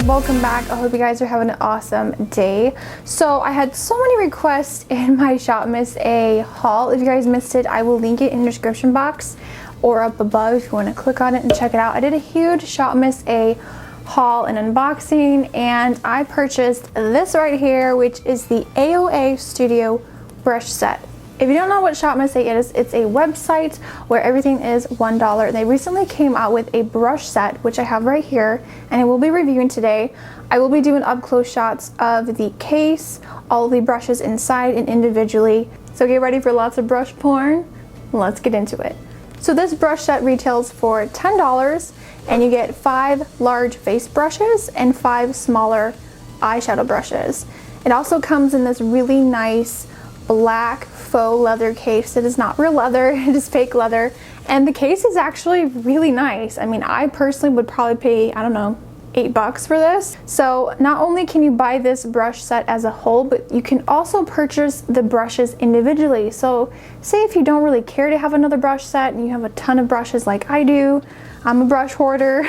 welcome back. I hope you guys are having an awesome day. So I had so many requests in my SHOPMISSA haul. If you guys missed it, I will link it in the description box or up above if you want to click on it and check it out. I did a huge SHOPMISSA haul and unboxing, and I purchased this right here, which is the AOA Studio brush set. If you don't know what SHOPMISSA is, it's a website where everything is $1. They recently came out with a brush set, which I have right here, and I will be reviewing today. I will be doing up close shots of the case, all of the brushes inside and individually. So get ready for lots of brush porn. Let's get into it. So this brush set retails for $10, and you get 5 large face brushes and 5 smaller eyeshadow brushes. It also comes in this really nice black faux leather case. It is not real leather, it is fake leather, and the case is actually really nice. I mean, I personally would probably pay, I don't know, $8 for this. So not only can you buy this brush set as a whole, but you can also purchase the brushes individually. So say if you don't really care to have another brush set and you have a ton of brushes like I do, I'm a brush hoarder.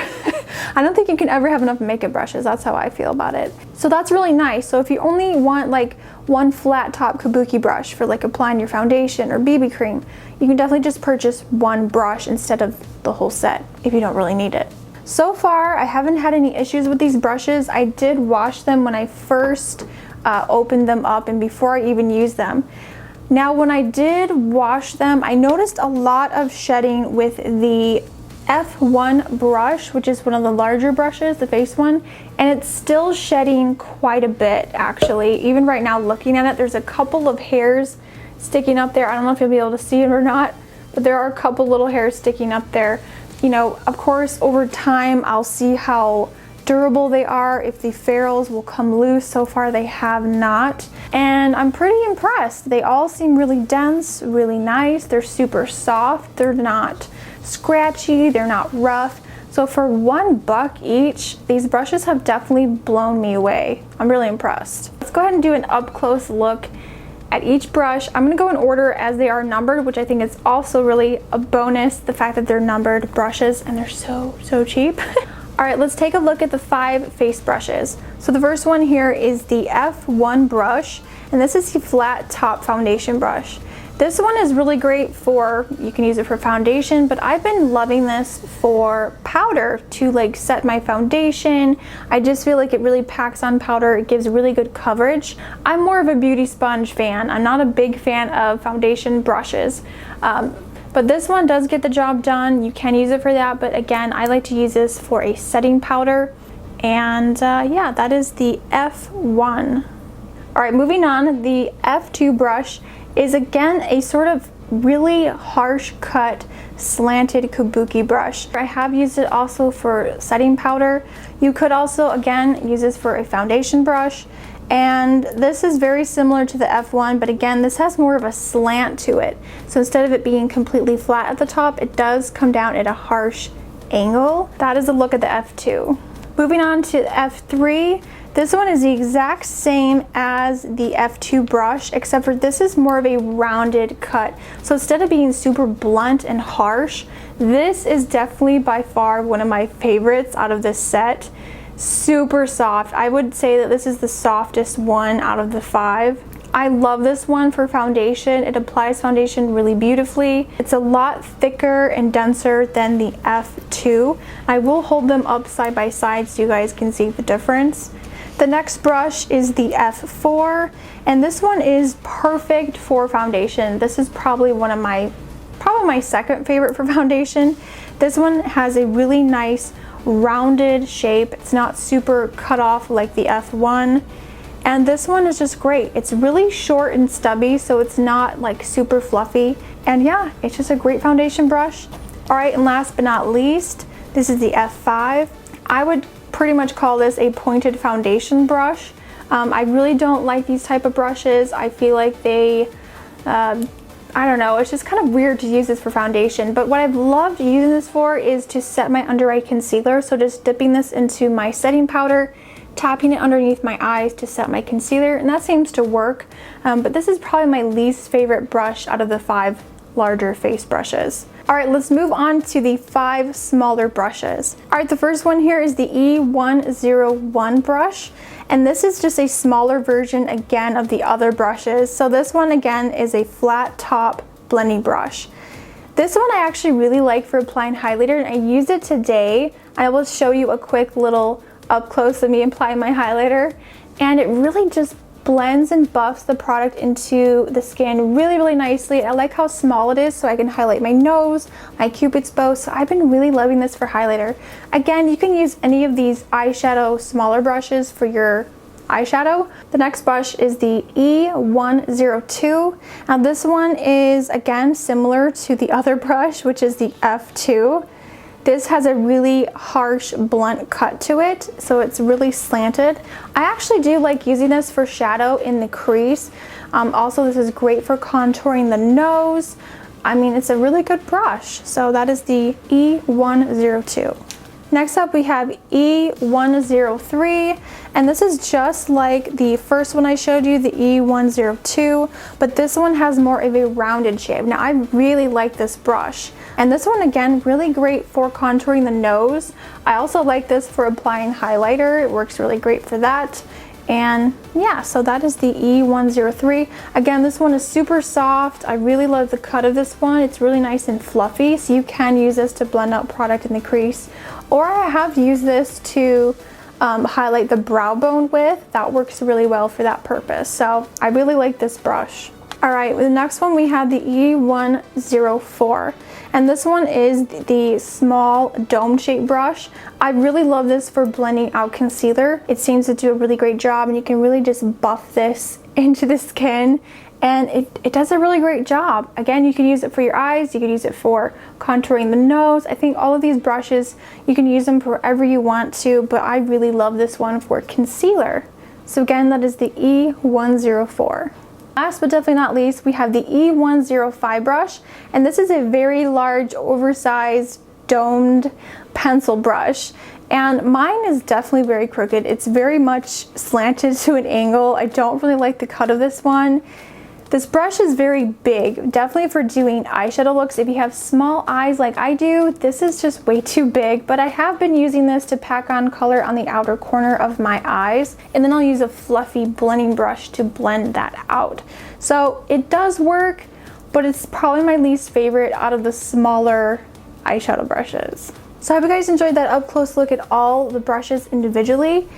I don't think you can ever have enough makeup brushes. That's how I feel about it. So that's really nice. So if you only want like one flat top Kabuki brush for like applying your foundation or BB cream, you can definitely just purchase one brush instead of the whole set if you don't really need it. So far, I haven't had any issues with these brushes. I did wash them when I first opened them up and before I even used them. Now, when I did wash them, I noticed a lot of shedding with the F1 brush, which is one of the larger brushes, the face one, and it's still shedding quite a bit actually. Even right now looking at it, there's a couple of hairs sticking up there. I don't know if you'll be able to see it or not, but there are a couple little hairs sticking up there. You know, of course, over time, I'll see how durable they are, if the ferrules will come loose. So far, they have not. And I'm pretty impressed. They all seem really dense, really nice. They're super soft. They're not scratchy. They're not rough. So for $1 each, these brushes have definitely blown me away. I'm really impressed. Let's go ahead and do an up-close look at each brush. I'm going to go in order as they are numbered, which I think is also really a bonus, the fact that they're numbered brushes and they're so cheap. All right, let's take a look at the 5 face brushes. So the first one here is the F1 brush, and this is the flat top foundation brush. This one is really great for, you can use it for foundation, but I've been loving this for powder to like set my foundation. I just feel like it really packs on powder. It gives really good coverage. I'm more of a beauty sponge fan. I'm not a big fan of foundation brushes. But this one does get the job done. You can use it for that, but again, I like to use this for a setting powder. And yeah, that is the F1. All right, moving on, the F2 brush is again a sort of really harsh cut slanted Kabuki brush. I have used it also for setting powder. You could also again use this for a foundation brush, and this is very similar to the F1, but again this has more of a slant to it. So instead of it being completely flat at the top, it does come down at a harsh angle. That is a look at the F2. Moving on to F3. This one is the exact same as the F2 brush, except for this is more of a rounded cut. So instead of being super blunt and harsh, this is definitely by far one of my favorites out of this set. Super soft. I would say that this is the softest one out of the 5. I love this one for foundation. It applies foundation really beautifully. It's a lot thicker and denser than the F2. I will hold them up side by side so you guys can see the difference. The next brush is the F4, and this one is perfect for foundation. This is probably one of my second favorite for foundation. This one has a really nice rounded shape. It's not super cut off like the F1. And this one is just great. It's really short and stubby, so it's not like super fluffy. And yeah, it's just a great foundation brush. All right, and last but not least, this is the F5. I would pretty much call this a pointed foundation brush. I really don't like these type of brushes. I feel like they, I don't know, it's just kind of weird to use this for foundation. But what I've loved using this for is to set my under eye concealer. So just dipping this into my setting powder, tapping it underneath my eyes to set my concealer, and that seems to work. But this is probably my least favorite brush out of the 5 larger face brushes. All right, let's move on to the 5 smaller brushes. All right, the first one here is the E101 brush. And this is just a smaller version again of the other brushes. So this one again is a flat top blending brush. This one I actually really like for applying highlighter, and I used it today. I will show you a quick little up close of me applying my highlighter, and it really just blends and buffs the product into the skin really nicely. I like how small it is, so I can highlight my nose, my cupid's bow. So I've been really loving this for highlighter. Again, you can use any of these eyeshadow smaller brushes for your eyeshadow. The next brush is the E102. Now this one is again similar to the other brush, which is the F2. This has a really harsh blunt cut to it, so it's really slanted. I actually do like using this for shadow in the crease. Also, this is great for contouring the nose. I mean, it's a really good brush. So that is the E102. Next up we have E103, and this is just like the first one I showed you, the E102, but this one has more of a rounded shape. Now I really like this brush, and this one again really great for contouring the nose. I also like this for applying highlighter. It works really great for that. And yeah, so that is the E103. Again, this one is super soft. I really love the cut of this one. It's really nice and fluffy, so you can use this to blend out product in the crease. Or I have used this to highlight the brow bone with. That works really well for that purpose. So I really like this brush. All right, the next one we have the E104. And this one is the small dome shaped brush. I really love this for blending out concealer. It seems to do a really great job, and you can really just buff this into the skin, and it does a really great job. Again, you can use it for your eyes, you can use it for contouring the nose. I think all of these brushes, you can use them for wherever you want to, but I really love this one for concealer. So again, that is the E104. Last but definitely not least, we have the E105 brush, and this is a very large, oversized, domed pencil brush. And mine is definitely very crooked. It's very much slanted to an angle. I don't really like the cut of this one. This brush is very big, definitely for doing eyeshadow looks. If you have small eyes like I do, this is just way too big, but I have been using this to pack on color on the outer corner of my eyes, and then I'll use a fluffy blending brush to blend that out. So it does work, but it's probably my least favorite out of the smaller eyeshadow brushes. So I hope you guys enjoyed that up close look at all the brushes individually.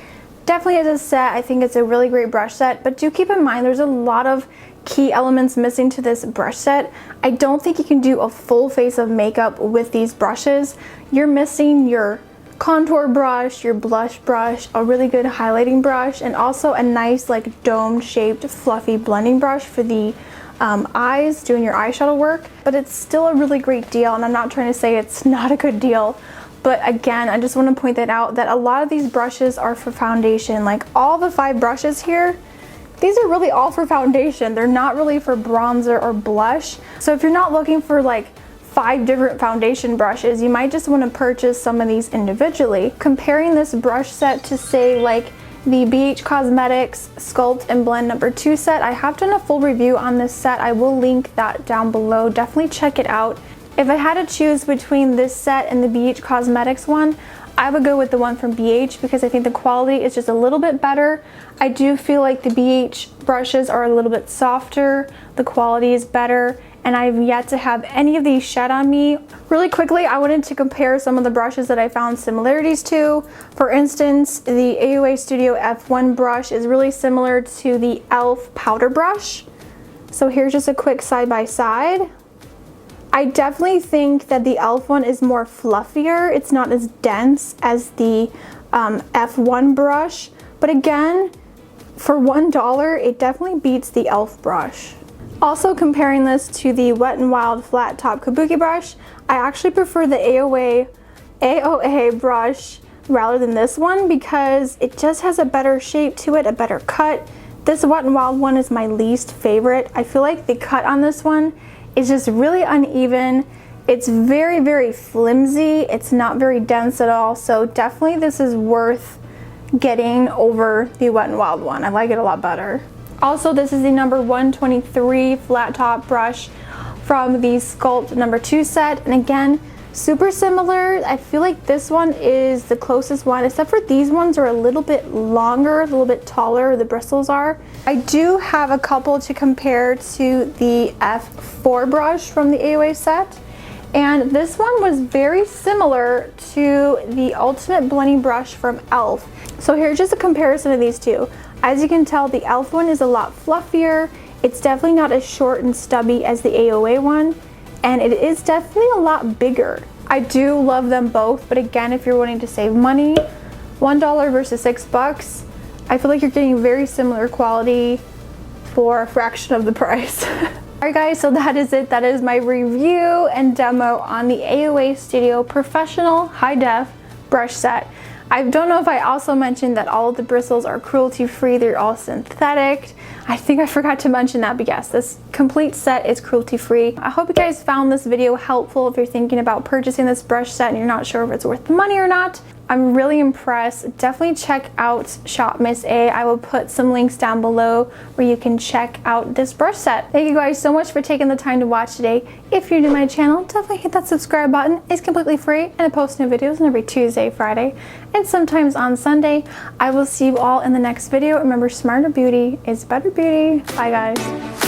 Definitely as a set, I think it's a really great brush set, but do keep in mind there's a lot of key elements missing to this brush set. I don't think you can do a full face of makeup with these brushes. You're missing your contour brush, your blush brush, a really good highlighting brush, and also a nice like dome shaped fluffy blending brush for the eyes, doing your eyeshadow work. But it's still a really great deal, and I'm not trying to say it's not a good deal. But again, I just want to point that out, that a lot of these brushes are for foundation. Like all the 5 brushes here, these are really all for foundation. They're not really for bronzer or blush. So if you're not looking for like 5 different foundation brushes, you might just want to purchase some of these individually. Comparing this brush set to say like the BH Cosmetics Sculpt and Blend No. 2 set, I have done a full review on this set. I will link that down below. Definitely check it out. If I had to choose between this set and the BH Cosmetics one, I would go with the one from BH because I think the quality is just a little bit better. I do feel like the BH brushes are a little bit softer, the quality is better, and I've yet to have any of these shed on me. Really quickly, I wanted to compare some of the brushes that I found similarities to. For instance, the AOA Studio F1 brush is really similar to the e.l.f. powder brush. So here's just a quick side by side. I definitely think that the e.l.f. one is more fluffier. It's not as dense as the F1 brush. But again, for $1, it definitely beats the e.l.f. brush. Also comparing this to the Wet n Wild Flat Top Kabuki brush, I actually prefer the AOA brush rather than this one because it just has a better shape to it, a better cut. This Wet n Wild one is my least favorite. I feel like the cut on this one is just really uneven. It's very flimsy. It's not very dense at all. So definitely this is worth getting over the Wet n Wild one. I like it a lot better. Also, this is the number 123 flat top brush. from the Sculpt number 2 set. And again, super similar. I feel like this one is the closest one, except for these ones are a little bit longer, a little bit taller, the bristles are. I do have a couple to compare to the F4 brush from the AOA set. And this one was very similar to the Ultimate Blending Brush from e.l.f. So here's just a comparison of these two. As you can tell, the e.l.f. one is a lot fluffier. It's definitely not as short and stubby as the AOA one, and it is definitely a lot bigger. I do love them both, but again, if you're wanting to save money, $1 versus $6, I feel like you're getting very similar quality for a fraction of the price. Alright guys, so that is it. That is my review and demo on the AOA Studio Professional High Def Brush Set. I don't know if I also mentioned that all of the bristles are cruelty free, they're all synthetic. I think I forgot to mention that, but yes, this complete set is cruelty free. I hope you guys found this video helpful if you're thinking about purchasing this brush set and you're not sure if it's worth the money or not. I'm really impressed. Definitely check out SHOPMISSA. I will put some links down below where you can check out this brush set. Thank you guys so much for taking the time to watch today. If you're new to my channel, definitely hit that subscribe button. It's completely free, and I post new videos on every Tuesday, Friday, and sometimes on Sunday. I will see you all in the next video. Remember, smarter beauty is better beauty. Bye guys.